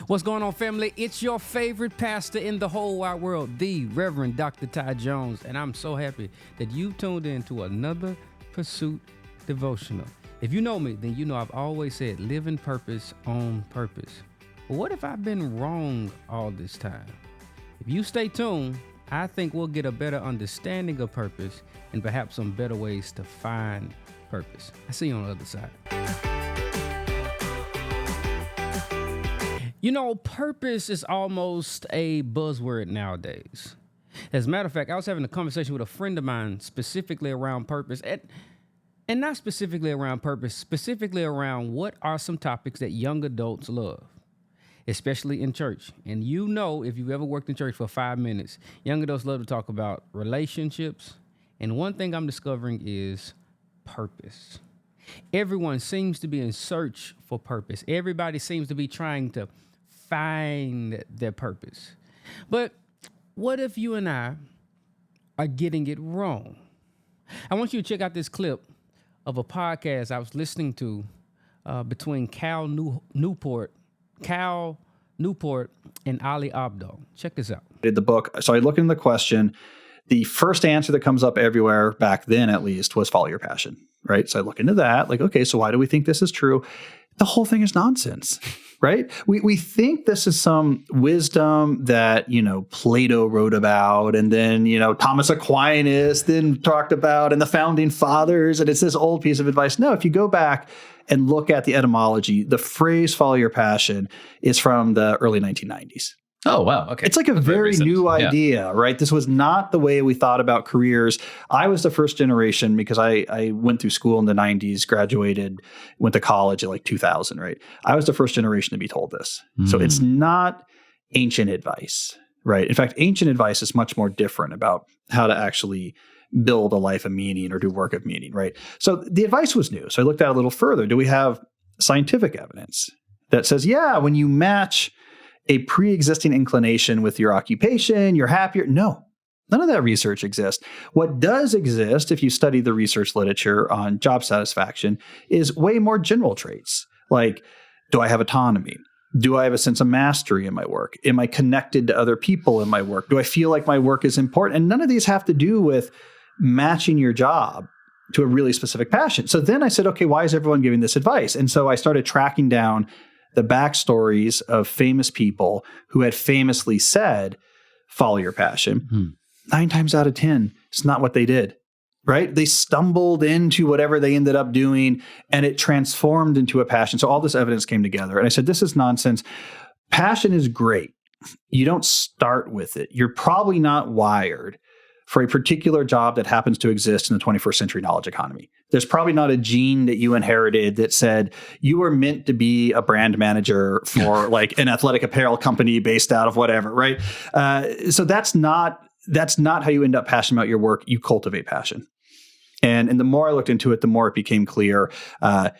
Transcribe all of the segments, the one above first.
What's going on, family? It's your favorite pastor in the whole wide world, the Reverend Dr. Ty Jones, and I'm so happy that you tuned in to another Pursuit Devotional. If you know me, then you know I've always said live in purpose on purpose. But what if I've been wrong all this time? If you stay tuned, I think we'll get a better understanding of purpose and perhaps some better ways to find purpose. I see you on the other side. You know, purpose is almost a buzzword nowadays. As a matter of fact, I was having a conversation with a friend of mine specifically around purpose, and not specifically around purpose, specifically around what are some topics that young adults love, especially in church. And you know, if you've ever worked in church for 5 minutes, young adults love to talk about relationships. And one thing I'm discovering is purpose. Everyone seems to be in search for purpose. Everybody seems to be trying to find their purpose. But what if you and I are getting it wrong? I want you to check out this clip of a podcast I was listening to between Newport and Ali Abdaal. Check this out. Did the book. So I look in the question. The first answer that comes up everywhere back then, at least, was follow your passion, right? So I look into that, like, okay, so why do we think this is true? The whole thing is nonsense, right? We think this is some wisdom that, Plato wrote about, and then, Thomas Aquinas then talked about, and the founding fathers, and it's this old piece of advice. No, if you go back and look at the etymology, the phrase follow your passion is from the early 1990s. Oh, wow. Okay. It's like a very new idea, right? This was not the way we thought about careers. I was the first generation because I went through school in the 90s, graduated, went to college at like 2000, right? I was the first generation to be told this. So it's not ancient advice, right? In fact, ancient advice is much more different about how to actually build a life of meaning or do work of meaning, right? So the advice was new. So I looked at it a little further. Do we have scientific evidence that says, yeah, when you match a pre-existing inclination with your occupation, you're happier? No, none of that research exists. What does exist, if you study the research literature on job satisfaction, is way more general traits. Like, do I have autonomy? Do I have a sense of mastery in my work? Am I connected to other people in my work? Do I feel like my work is important? And none of these have to do with matching your job to a really specific passion. So then I said, okay, why is everyone giving this advice? And so I started tracking down the backstories of famous people who had famously said, follow your passion. 9 times out of 10, it's not what they did, right? They stumbled into whatever they ended up doing, and it transformed into a passion. So all this evidence came together. And I said, this is nonsense. Passion is great. You don't start with it. You're probably not wired for a particular job that happens to exist in the 21st century knowledge economy. There's probably not a gene that you inherited that said you were meant to be a brand manager for like an athletic apparel company based out of whatever, right? So that's not how you end up passionate about your work. You cultivate passion. And the more I looked into it, the more it became clear.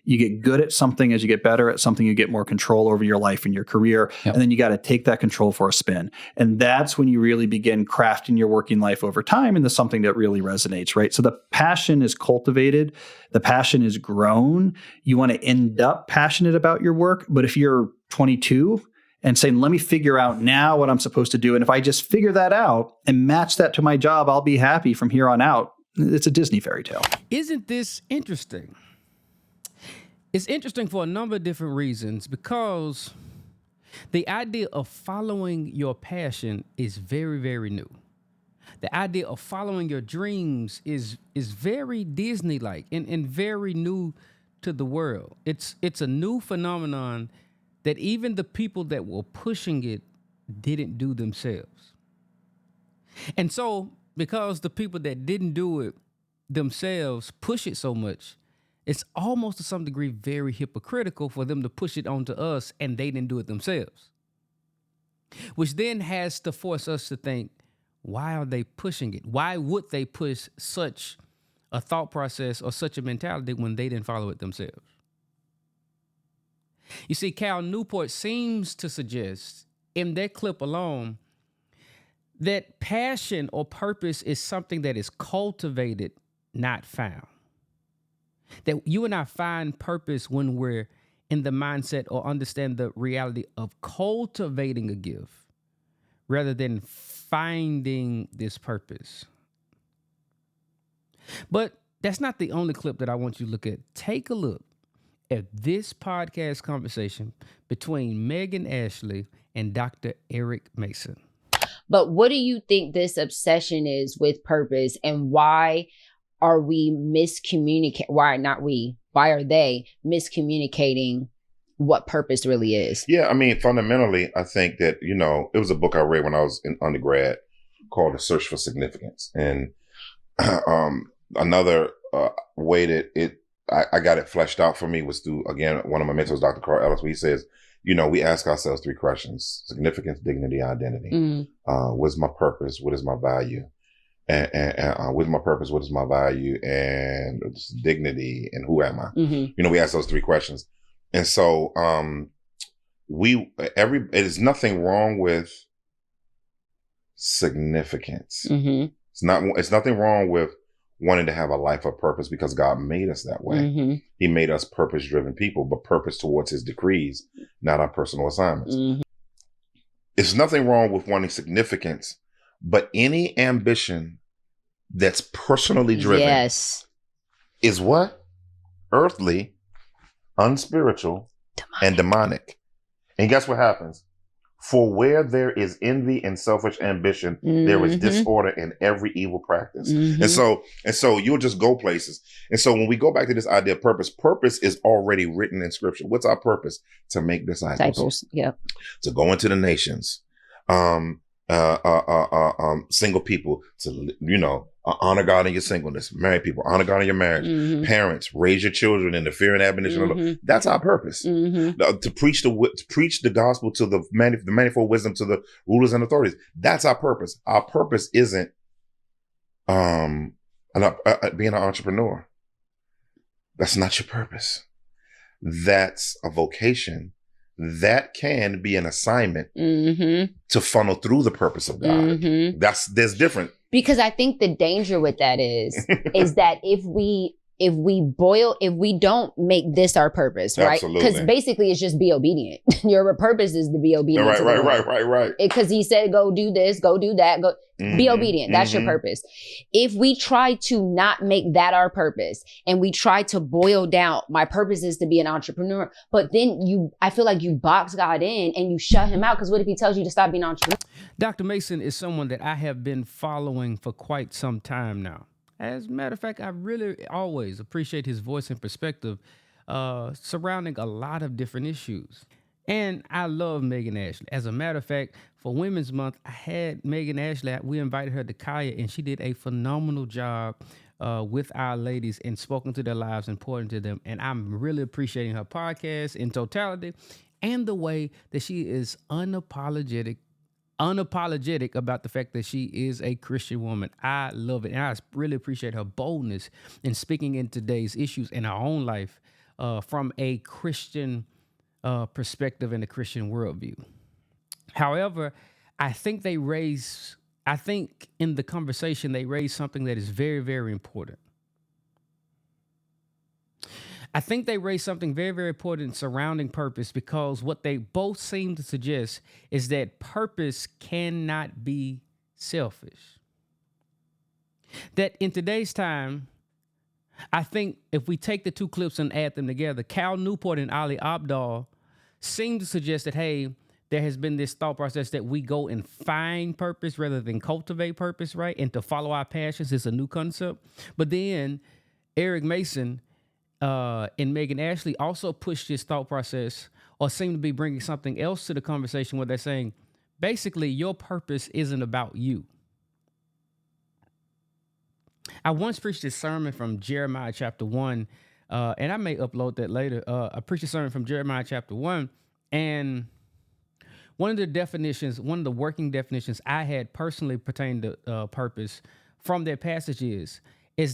You get good at something as you get better at something, you get more control over your life and your career. Yep. And then you got to take that control for a spin. And that's when you really begin crafting your working life over time into something that really resonates, right? So the passion is cultivated. The passion is grown. You want to end up passionate about your work. But if you're 22 and saying, let me figure out now what I'm supposed to do, and if I just figure that out and match that to my job, I'll be happy from here on out. It's a Disney fairy tale. Isn't this interesting? It's interesting for a number of different reasons, because the idea of following your passion is very, very new. The idea of following your dreams is very Disney-like and very new to the world. It's a new phenomenon that even the people that were pushing it didn't do themselves. And so, because the people that didn't do it themselves push it so much, it's almost to some degree very hypocritical for them to push it onto us and they didn't do it themselves. Which then has to force us to think, why are they pushing it? Why would they push such a thought process or such a mentality when they didn't follow it themselves? You see, Newport seems to suggest in that clip alone that passion or purpose is something that is cultivated, not found. That you and I find purpose when we're in the mindset or understand the reality of cultivating a gift rather than finding this purpose. But that's not the only clip that I want you to look at. Take a look at this podcast conversation between Megan Ashley and Dr. Eric Mason. But what do you think this obsession is with purpose, and why are we why are they miscommunicating what purpose really is? Yeah, I mean, fundamentally, I think that, it was a book I read when I was in undergrad called The Search for Significance. And another way that I got it fleshed out for me was through, again, one of my mentors, Dr. Ellis, where he says, we ask ourselves 3 questions: significance, dignity, identity. What is my purpose? What is my value? And what is my purpose? What is my value? And dignity, and who am I? We ask those 3 questions. And so, there's nothing wrong with significance. It's nothing wrong with wanting to have a life of purpose, because God made us that way. He made us purpose-driven people, but purpose towards his decrees, not our personal assignments. There's nothing wrong with wanting significance, but any ambition that's personally driven is what? Earthly, unspiritual, and demonic. And guess what happens? For where there is envy and selfish ambition, there is disorder in every evil practice. And so you'll just go places. And so when we go back to this idea of purpose is already written in scripture. What's our purpose? To make disciples. To go into the nations. Single people to, honor God in your singleness. Married people, honor God in your marriage. Parents, raise your children in the fear and admonition of the Lord. That's our purpose. To preach the gospel to the manifold wisdom to the rulers and authorities. That's our purpose. Our purpose isn't being an entrepreneur. That's not your purpose. That's a vocation. That can be an assignment to funnel through the purpose of God. There's different. Because I think the danger with that is that if we don't make this our purpose, right? Because basically it's just be obedient. Your purpose is to be obedient. Right. Because he said, go do this, go do that, go be obedient. That's your purpose. If we try to not make that our purpose, and we try to boil down, my purpose is to be an entrepreneur, but then I feel like you box God in and you shut him out. Because what if he tells you to stop being an entrepreneur? Dr. Mason is someone that I have been following for quite some time now. As a matter of fact, I really always appreciate his voice and perspective surrounding a lot of different issues. And I love Megan Ashley. As a matter of fact, for Women's Month, I had Megan Ashley. We invited her to Kaya, and she did a phenomenal job with our ladies and spoken to their lives and poured into them. And I'm really appreciating her podcast in totality and the way that she is unapologetic about the fact that she is a Christian woman. I love it. And I really appreciate her boldness in speaking in today's issues in her own life from a Christian perspective and a Christian worldview. However, I think in the conversation, they raised something that is very, very important. I think they raised something very, very important surrounding purpose, because what they both seem to suggest is that purpose cannot be selfish. That in today's time, I think if we take the 2 clips and add them together, Cal Newport and Ali Abdaal seem to suggest that, hey, there has been this thought process that we go and find purpose rather than cultivate purpose, right? And to follow our passions is a new concept. But then Eric Mason and Megan Ashley also pushed this thought process, or seem to be bringing something else to the conversation, where they're saying, basically, your purpose isn't about you. I once preached this sermon from Jeremiah chapter 1, and I may upload that later. I preached a sermon from Jeremiah chapter 1, and one of the working definitions I had personally pertaining to purpose from that passage is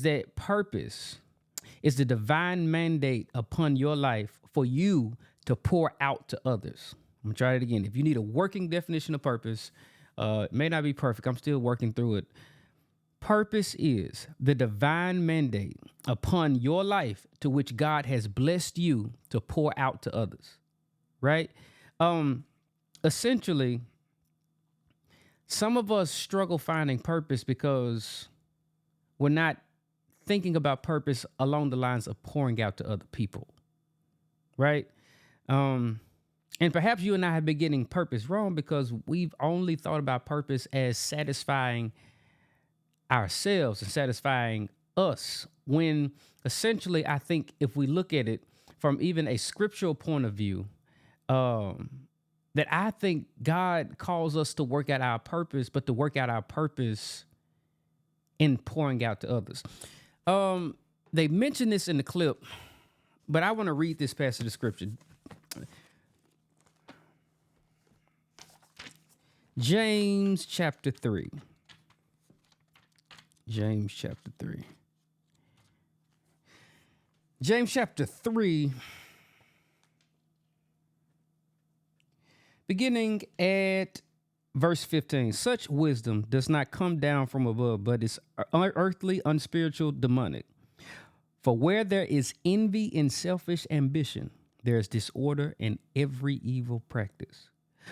that purpose is the divine mandate upon your life for you to pour out to others. I'm gonna try it again. If you need a working definition of purpose, it may not be perfect. I'm still working through it. Purpose is the divine mandate upon your life to which God has blessed you to pour out to others, right? Essentially, some of us struggle finding purpose because we're not thinking about purpose along the lines of pouring out to other people, right? And perhaps you and I have been getting purpose wrong because we've only thought about purpose as satisfying ourselves and satisfying us, when essentially I think if we look at it from even a scriptural point of view, that I think God calls us to work out our purpose, but to work out our purpose in pouring out to others. They mentioned this in the clip, but I want to read this passage of scripture. James chapter 3. James chapter 3. James chapter 3, beginning at verse 15. Such wisdom does not come down from above, but is earthly, unspiritual, demonic. For where there is envy and selfish ambition, there is disorder in every evil practice.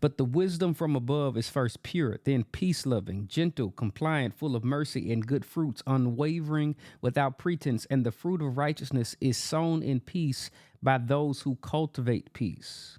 But the wisdom from above is first pure, then peace-loving, gentle, compliant, full of mercy and good fruits, unwavering, without pretense, and the fruit of righteousness is sown in peace by those who cultivate peace.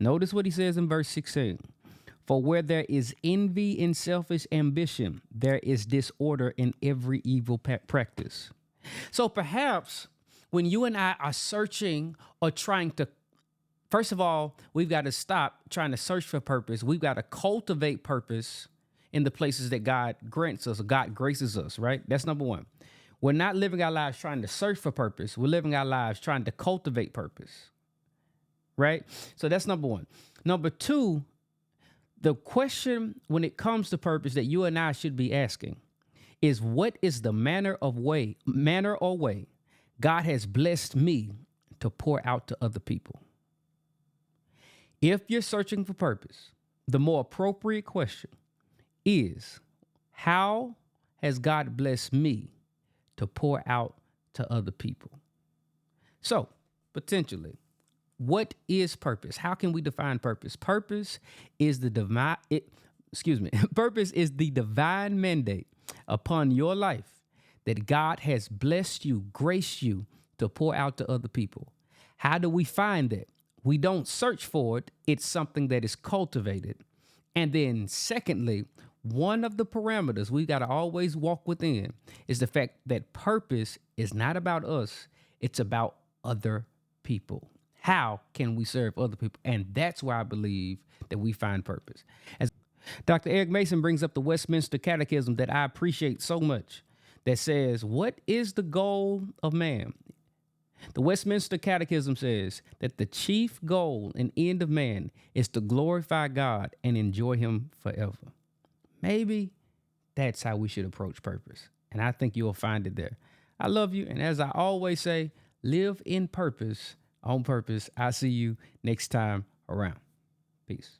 Notice what he says in verse 16. For where there is envy and selfish ambition, there is disorder in every evil practice. So perhaps when you and I are searching or trying to, first of all, we've got to stop trying to search for purpose. We've got to cultivate purpose in the places that God grants us, or God graces us, right? That's number one. We're not living our lives trying to search for purpose. We're living our lives trying to cultivate purpose, right? So that's number one. Number two, the question when it comes to purpose that you and I should be asking is, what is the manner or way God has blessed me to pour out to other people? If you're searching for purpose, the more appropriate question is, how has God blessed me to pour out to other people? So, potentially, what is purpose? How can we define purpose? Purpose is the Purpose is the divine mandate upon your life that God has blessed you, graced you to pour out to other people. How do we find that? We don't search for it. It's something that is cultivated. And then secondly, one of the parameters we got to always walk within is the fact that purpose is not about us. It's about other people. How can we serve other people? And that's where I believe that we find purpose. As Dr. Eric Mason brings up the Westminster Catechism that I appreciate so much, that says, what is the goal of man? The Westminster Catechism says that the chief goal and end of man is to glorify God and enjoy him forever. Maybe that's how we should approach purpose. And I think you'll find it there. I love you. And as I always say, live in purpose, on purpose. I'll see you next time around. Peace.